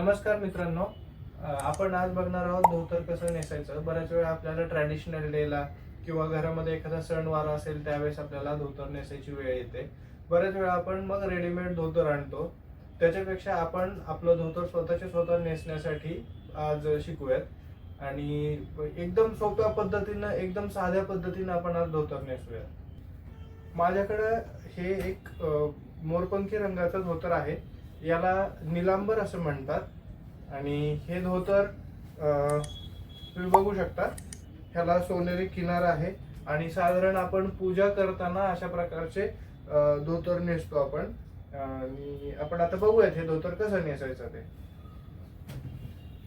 नमस्कार मित्रांनो. आपण आज बघणार आहोत धोतर कसं नेसायचं. बऱ्याच वेळा आपल्याला ट्रॅडिशनल डेला किंवा घरामध्ये एखादा सणवार असेल त्यावेळेस आपल्याला धोतर नेसायची वेळ येते. बऱ्याच वेळा आपण मग रेडीमेड धोतर आणतो. त्याच्यापेक्षा आपण आपलं धोतर स्वतः नेसण्यासाठी आज शिकूयात आणि एकदम सोप्या पद्धतीनं, एकदम साध्या पद्धतीनं आपण आज धोतर नेसूयात. माझ्याकडे हे एक मोरपंखी रंगाचं धोतर आहे. याला निलांबर असं म्हणतात आणि हे धोतर तुम्ही बघू शकता, ह्याला सोनेरी किनार आहे आणि साधारण आपण पूजा करताना अशा प्रकारचे धोतर नेसतो आपण. आणि आपण आता बघूयात हे धोतर कसं नेसायचं ते.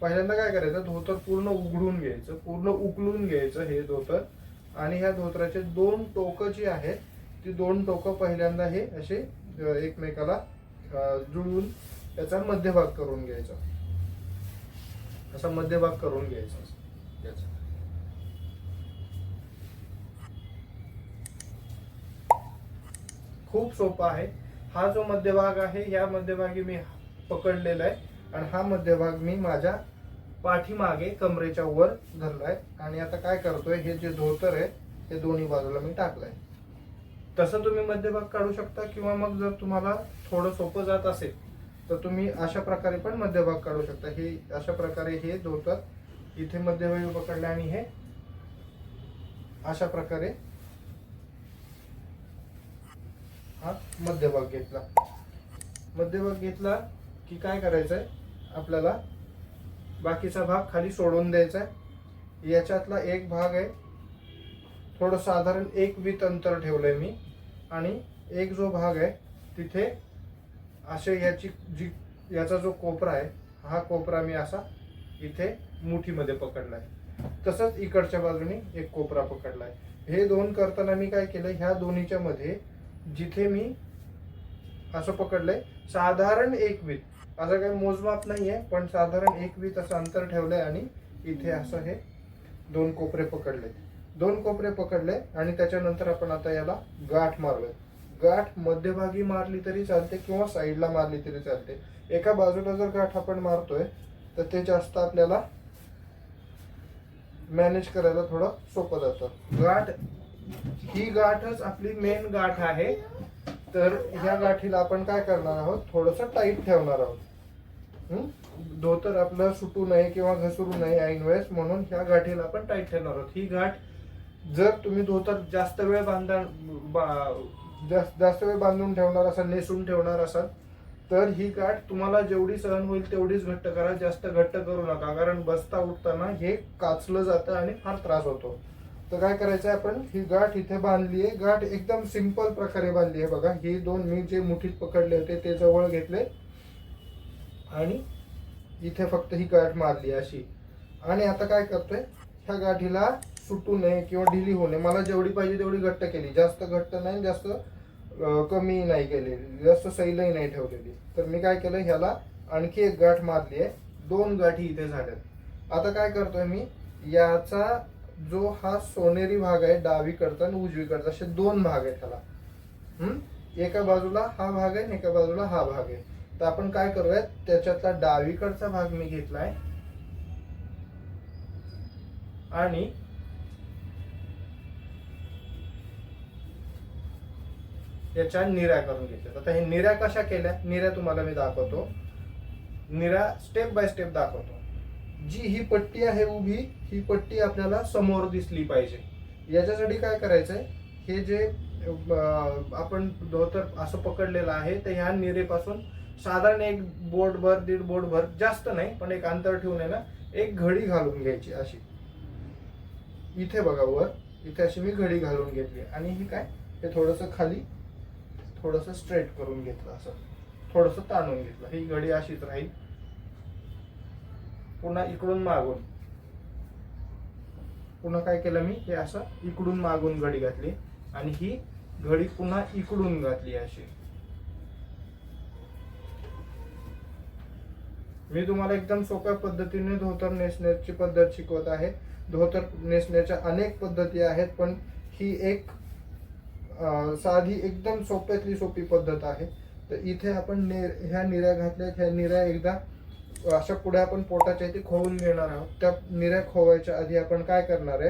पहिल्यांदा काय करायचं, धोतर पूर्ण उघडून घ्यायचं, पूर्ण उकलून घ्यायचं हे धोतर. आणि ह्या धोतराचे दोन टोकं जी आहेत ती दोन टोकं पहिल्यांदा हे असे एकमेकाला जुळवून त्याचा मध्यभाग करून घ्यायचा. असा मध्यभाग करून घ्यायचा याचा. खूप सोपा आहे. हा जो मध्यभाग आहे या मध्यभागी मी पकडलेला आहे आणि हा मध्यभाग मी माझ्या पाठीमागे कमरेच्या वर धरलाय. आणि आता काय करतोय, हे जे धोतर आहे हे दोन्ही बाजूला मी टाकलंय. तसं तुम्ही मध्यभाग काढू शकता किंवा मग जर तुम्हाला थोडं सोपं जात असेल तर तुम्ही अशा प्रकारे पण मध्यभाग काढू शकता. हे अशा प्रकारे हे धोतर इथे मध्यभागी पकडले आणि हे अशा प्रकारे हा मध्यभाग घेतला. मध्यभाग घेतला की काय करायचंय, आपल्याला बाकीचा भाग खाली सोडून द्यायचा आहे. याच्यातला एक भाग आहे, थोडं साधारण 1 वीत अंतर ठेवलंय मी आणि एक जो भाग आहे तिथे असे याचा जो कोपरा आहे हा कोपरा मी असा इथे मुठीमध्ये पकडलाय. तसंच इकडच्या बाजूने एक कोपरा पकडलाय. हे दोन करताना मी काय केलंय, ह्या दोन्हीच्या मध्ये जिथे मी असं पकडलंय साधारण 1 वीत, असं काही मोजमाप नाहीये पण साधारण 1 वीत असं अंतर ठेवलंय आणि इथे असं हे दोन कोपरे पकडले. दोन कोपरे पकडले आणि त्याच्यानंतर आपण आता याला गाठ मारूया. गाठ मध्यभागी मारली तरी चालते किंवा साईडला मारली तरी चालते. एका बाजूला जर गाठ आपण मारतोय तर ते जास्त आपल्याला मॅनेज करायला थोडं सोपं जातं. गाठ ही गाठच आपली मेन गाठ आहे. तर ह्या गाठीला आपण काय करणार आहोत, थोडंसं टाईट ठेवणार आहोत. धोतर आपलं सुटू नये किंवा घसरू नये ऐन वेळेस, म्हणून ह्या गाठीला आपण टाईट ठेवणार आहोत. ही गाठ जर तुम्ही धोतर जास्त वेळ बांधून ठेवणार असाल, नेसून ठेवणार असाल तर ही गाठ तुम्हाला जेवढी सहन होईल तेवढीच घट्ट करा. जास्त घट्ट करू नका, कारण बसता उठताना हे काचलं जातं आणि फार त्रास होतो. तर काय करायचं, आपण ही गाठ इथे बांधली आहे. गाठ एकदम सिंपल प्रकारे बांधली आहे बघा. ही दोन मी जे मुठीत पकडले होते ते जवळ घेतले आणि इथे फक्त ही गाठ मारली अशी. आणि आता काय करतोय, ह्या गाठीला सुटू नये किंवा ढिली होऊ नये, मला जेवढी पाहिजे तेवढी घट्ट केली. जास्त घट्ट नाही, जास्त कमी नाही केलेली, जास्त सैलही नाही ठेवलेली. तर मी काय केलं, ह्याला आणखी एक गाठ मारली आहे. 2 गाठी इथे झाल्यात. आता काय करतोय मी, याचा जो हा सोनेरी भाग आहे डावीकडचा आणि उजवीकडचा, असे 2 भाग आहेत ह्याला. एका बाजूला हा भाग आहे आणि एका बाजूला हा भाग आहे. तर आपण काय करूयात, त्याच्यातला डावीकडचा भाग मी घेतलाय आणि याच्या निऱ्या करून घेतल्या. आता हे निऱ्या कशा केल्या, निऱ्या तुम्हाला मी दाखवतो. निऱ्या स्टेप बाय स्टेप दाखवतो. जी ही पट्टी आहे उभी, ही पट्टी आपल्याला समोर दिसली पाहिजे. याच्यासाठी काय करायचंय, हे जे आपण धोतर असं पकडलेलं आहे तर ह्या निरेपासून साधारण 1 बोटभर 1.5 बोटभर, जास्त नाही पण एक अंतर ठेवून आहे ना, एक घडी घालून घ्यायची अशी. इथे बघा वर, इथे अशी मी घडी घालून घेतली आणि ही काय, हे थोडंसं खाली थोडंसं स्ट्रेट करून घेतलं, असं थोडंसं ताणून घेतलं. ही घडी अशीच राहील. पुन्हा इकडून मागून, पुन्हा काय केलं मी, हे असं इकडून मागून घडी घातली आणि ही घडी पुन्हा इकडून घातली अशी. मी तुम्हाला एकदम सोप्या पद्धतीने धोतर नेसण्याची पद्धत शिकवत आहे. धोतर नेसण्याच्या अनेक पद्धती आहेत पण ही एक साधी एकदम सोप्यातली सोपी पद्धत आहे. तर इथे आपण ह्या निऱ्या घातल्यात. ह्या निऱ्या एकदा अशा पुढे आपण पोटाच्या इथे खोवून घेणार आहोत. त्या निऱ्या खोवायच्या आधी आपण काय करणार आहे,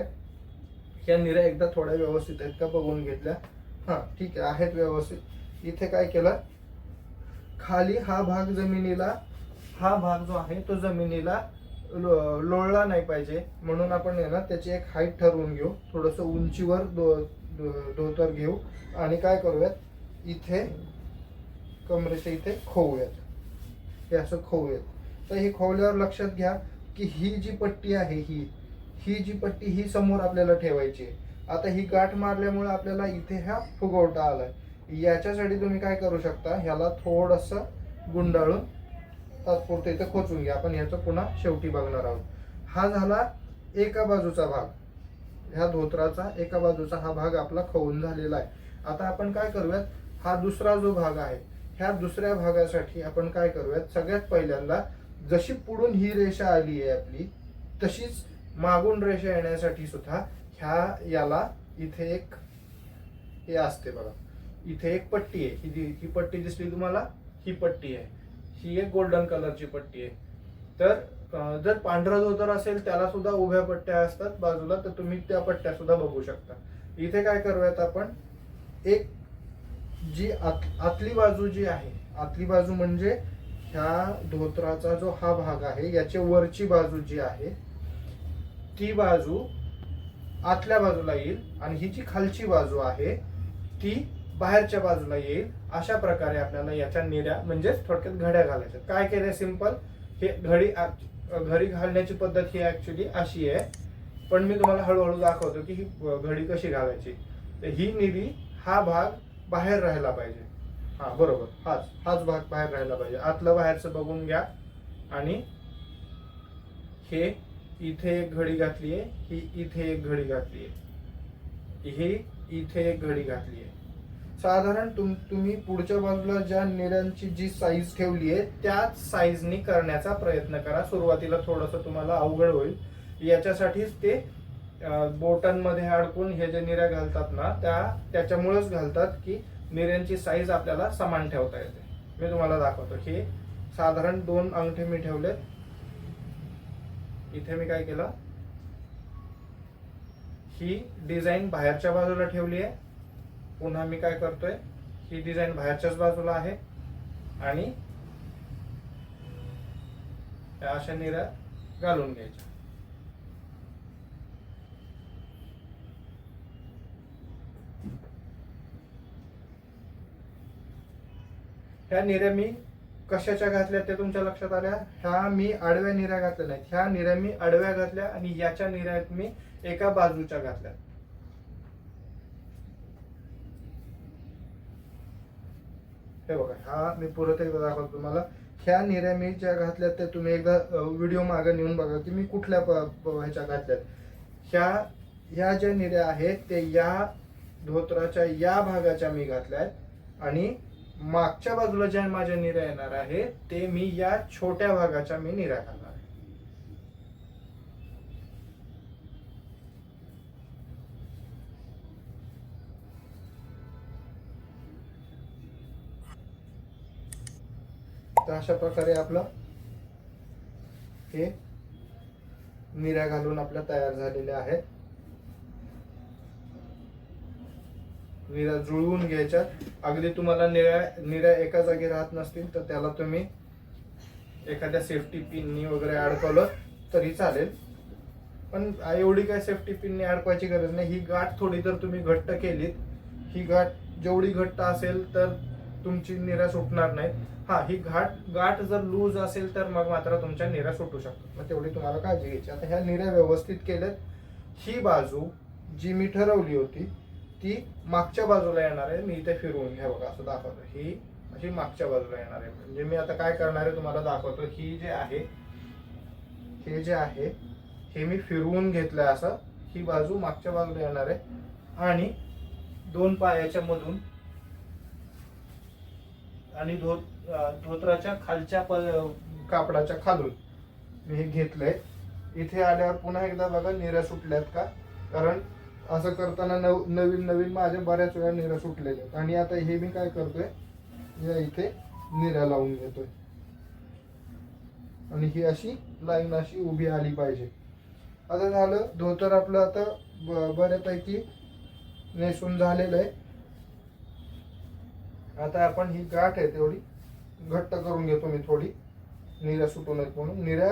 ह्या निऱ्या एकदा थोड्या व्यवस्थित आहेत का बघून घेतल्या. हा ठीक आहे, आहेत व्यवस्थित. इथे काय केलं, खाली हा भाग जमिनीला, हा भाग जो आहे तो जमिनीला लोळला नाही पाहिजे म्हणून आपण आहे ना त्याची एक हाईट ठरवून घेऊ. थोडस उंचीवर धोतर घेऊ आणि काय करूयात, इथे कमरेच्या इथे खोवूयात. हे असं खोवूयात. तर हे खोवल्यावर लक्षात घ्या की ही जी पट्टी आहे, ही जी पट्टी ही समोर आपल्याला ठेवायची आहे. आता ही गाठ मारल्यामुळे आपल्याला इथे हा फुगवटा आलाय. याच्यासाठी तुम्ही काय करू शकता, ह्याला थोडस गुंडाळून तात्पुरतं इथे खोचून घ्या. आपण ह्याचं पुन्हा शेवटी बघणार आहोत. हा झाला एका बाजूचा भाग, ह्या धोत्राचा एका बाजूचा हा भाग आपला खवून झालेला आहे. आता आपण काय करूयात, हा दुसरा जो भाग आहे, ह्या दुसऱ्या भागासाठी आपण काय करूयात, सगळ्यात पहिल्यांदा जशी पुढून ही रेषा आली आहे आपली, तशीच मागून रेषा येण्यासाठी सुद्धा याला इथे एक हे असते बघा, इथे एक पट्टी आहे. ही पट्टी दिसली तुम्हाला, ही पट्टी आहे, ही एक गोल्डन कलरची पट्टी आहे. तर जर पांढरा धोतर असेल त्याला सुद्धा उभ्या पट्ट्या असतात बाजूला, तर तुम्ही त्या पट्ट्या सुद्धा बघू शकता. इथे काय करूयात आपण, एक जी आतली बाजू जी आहे, आतली बाजू म्हणजे ह्या धोत्राचा जो हा भाग आहे याच्या वरची बाजू जी आहे ती बाजू आतल्या बाजूला येईल आणि ही जी खालची बाजू आहे ती बाहेरच्या बाजूला येईल. अशा प्रकारे आपल्याला याच्या निऱ्या म्हणजे थोडक्यात घड्या घालायच्या. काय केलंय सिंपल, हे घडी घालण्याची पद्धत ही ऍक्च्युली अशी आहे, पण मी तुम्हाला हळूहळू दाखवतो की ही घडी कशी घालायची. तर ही निरी, हा भाग बाहेर राहायला पाहिजे. हा बरोबर, हाच भाग बाहेर राहायला पाहिजे. आतलं बाहेरचं बघून घ्या. आणि हे इथे एक घडी घातली आहे, ही इथे एक घडी घातली आहे, ही इथे एक घडी घातली आहे. साधारण तुम्ही पुढच्या बाजूला ज्या निऱ्यांची जी साईज ठेवली आहे त्याच साईजनी करण्याचा प्रयत्न करा. सुरुवातीला थोडंसं तुम्हाला अवघड होईल. याच्यासाठीच ते बोटांमध्ये अडकून हे जे निऱ्या घालतात ना, त्याच्यामुळेच घालतात की निऱ्यांची साईज आपल्याला समान ठेवता येते. मी तुम्हाला दाखवतो. हे साधारण 2 अंगठे मी ठेवले. इथे मी काय केलं, ही डिझाईन बाहेरच्या बाजूला ठेवली आहे. पुन्हा मी काय करतोय, ही डिझाईन बाहेरच्याच बाजूला आहे आणि अशा निऱ्या घालून घ्यायच्या. ह्या निऱ्या मी कशाच्या घातल्या ते तुमच्या लक्षात आल्या. ह्या मी आडव्या निऱ्या घातल्या नाहीत, ह्या निऱ्या मी आडव्या घातल्या आणि याच्या निऱ्या मी एका बाजूच्या घातल्या. हे बघा, हा मी परत एकदा दाखवतो तुम्हाला. ह्या निऱ्या मी ज्या घातल्यात ते तुम्ही एकदा व्हिडिओ मागे नेऊन बघा की मी कुठल्या ह्याच्या घातल्यात. ह्या ज्या निऱ्या आहेत ते या धोत्राच्या या भागाच्या मी घातल्यात आणि मागच्या बाजूला ज्या माझ्या निऱ्या येणार आहेत ते मी या छोट्या भागाच्या मी निऱ्या घालणार आहे. तर अशा प्रकारे आपलं हे निऱ्या घालून आपल्या तयार झालेल्या आहेत. निऱ्या जुळवून घ्यायच्या. अगदी तुम्हाला निऱ्या एका जागी राहत नसतील तर त्याला तुम्ही एखाद्या सेफ्टी पिननी वगैरे अडकवलं तरी चालेल, पण एवढी काय सेफ्टी पिननी अडकवायची गरज नाही. ही गाठ थोडी जर तुम्ही घट्ट केलीत, ही गाठ जेवढी घट्ट असेल तर तुमची निऱ्या सुटणार नाहीत. हा, ही गाठ जर लूज असेल तर मग मात्र तुमच्या निऱ्या सुटू शकतात. मग तेवढी तुम्हाला काळजी घ्यायची. आता ह्या निऱ्या व्यवस्थित केल्यात. ही बाजू जी मी ठरवली होती ती मागच्या बाजूला येणार आहे. मी इथे फिरवून घ्या बघा, असं दाखवतो. ही अशी मागच्या बाजूला येणार आहे. म्हणजे मी आता काय करणार आहे तुम्हाला दाखवतो. हे जे आहे हे मी फिरवून घेतलंय असं. ही बाजू मागच्या बाजूला येणार आहे आणि 2 पायाच्या मधून आणि धोत्राच्या खालच्या कापडाच्या खालून मी हे घेतलंय. इथे आल्यावर पुन्हा एकदा बघा निऱ्या सुटल्यात का, कारण असं करताना नवीन माझ्या बऱ्याच वेळा निऱ्या सुटलेल्या आहेत. आणि आता हे मी काय करतोय, या इथे निऱ्या लावून घेतोय. आणि ही अशी लाईन अशी उभी आली पाहिजे. आता झालं धोतर आपलं आता बऱ्यापैकी नेसून झालेलं आहे. आता आपण ही गाठ आहे तेवढी घट्ट करून घेतो मी थोडी, निऱ्या सुटू नयेत म्हणून. निऱ्या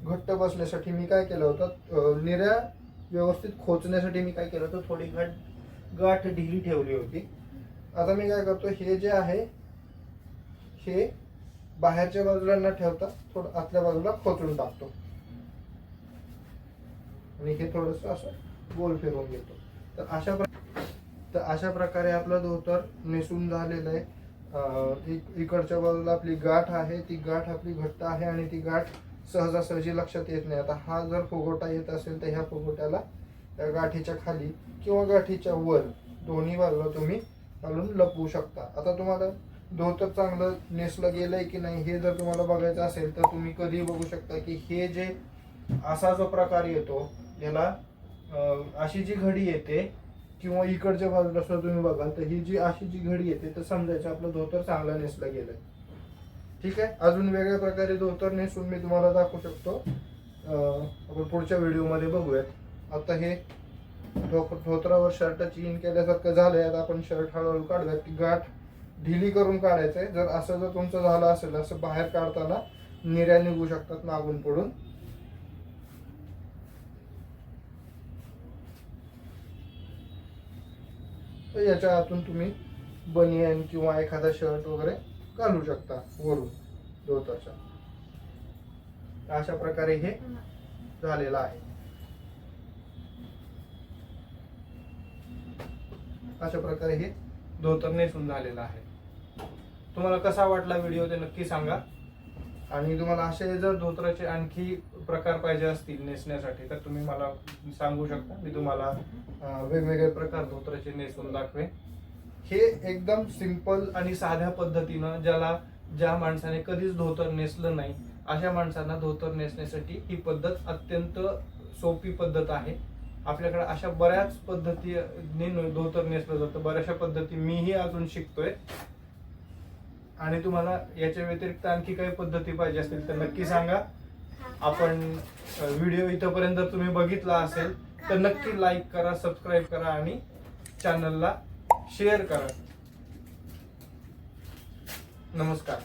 घट्ट बसण्यासाठी मी काय केलं होतं, निऱ्या व्यवस्थित खोचण्यासाठी मी काय केलं होतं, थोडी गाठ ढिली ठेवली होती. आता मी काय करतो, हे जे आहे हे बाहेरच्या बाजूला न ठेवता थोडं आतल्या बाजूला खोचून टाकतो आणि हे थोडस असं गोल फिरवून घेतो. तर अशा प्रकारे आपलं धोतर नेसून झालेलं आहे. इकडच्या बाजूला आपली गाठ आहे, ती गाठ आपली घट्ट आहे आणि ती गाठ सहजासहजी लक्षात येत नाही. आता हा जर फुगोटा येत असेल तर ह्या फुगोट्याला त्या गाठीच्या खाली किंवा गाठीच्या वर दोन्ही बाजूला तुम्ही घालून लपवू शकता. आता तुम्हाला धोतर चांगलं नेसलं गेलंय की नाही हे जर तुम्हाला बघायचं असेल तर तुम्ही कधी बघू शकता की हे जे असा जो प्रकार येतो याला अशी जी घडी येते किंवा इकडच्या बाजूला सुद्धा तुम्ही बघाल तर ही जी अशी जी घडी येते तर समजायचं आपलं धोतर चांगलं नेसलं गेलंय. ठीक आहे. अजून वेगळ्या प्रकारे धोतर नेसून मी तुम्हाला दाखवू शकतो. आपण पुढच्या व्हिडिओमध्ये बघूयात. आता हे धोतरावर शर्ट चीन केल्यासारखं झालंय. आता आपण शर्ट हळूहळू काढूयात. ती गाठ ढिली करून काढायचंय. जर तुमचं झालं असेल असं बाहेर काढताना निऱ्या निघू शकतात मागून पडून. तर याच्या आतून तुम्ही बनियन किंवा एखादा शर्ट वगैरे घालू शकता वरून धोतरच्या. अशा प्रकारे हे झालेलं आहे. अशा प्रकारे हे धोतर नेसून झालेलं आहे. तुम्हाला कसा वाटला व्हिडिओ ते नक्की सांगा. आणि तुम्हाला असे जर धोतराचे आणखी प्रकार पाहिजे असतील नेसण्यासाठी तर तुम्ही मला सांगू शकता. मी तुम्हाला वेगवेगळे प्रकार धोतराचे नेसून दाखवेन. हे एकदम सिंपल आणि साध्या पद्धतीनं ज्या माणसाने कधीच धोतर नेसलं नाही अशा माणसांना धोतर नेसण्यासाठी ही पद्धत अत्यंत सोपी पद्धत आहे. आपल्याकडे अशा बऱ्याच पद्धतीने धोतर नेसलं जातं. बऱ्याचशा पद्धती मीही अजून शिकतोय. आणि तुम्हाला याच्या व्यतिरिक्त आणखी काही पद्धती पाहिजे असतील तर नक्की सांगा. आपण व्हिडिओ इथपर्यंत तुम्ही बघितला असेल तर नक्की लाईक करा, सबस्क्राईब करा आणि चॅनलला शेअर करा. नमस्कार.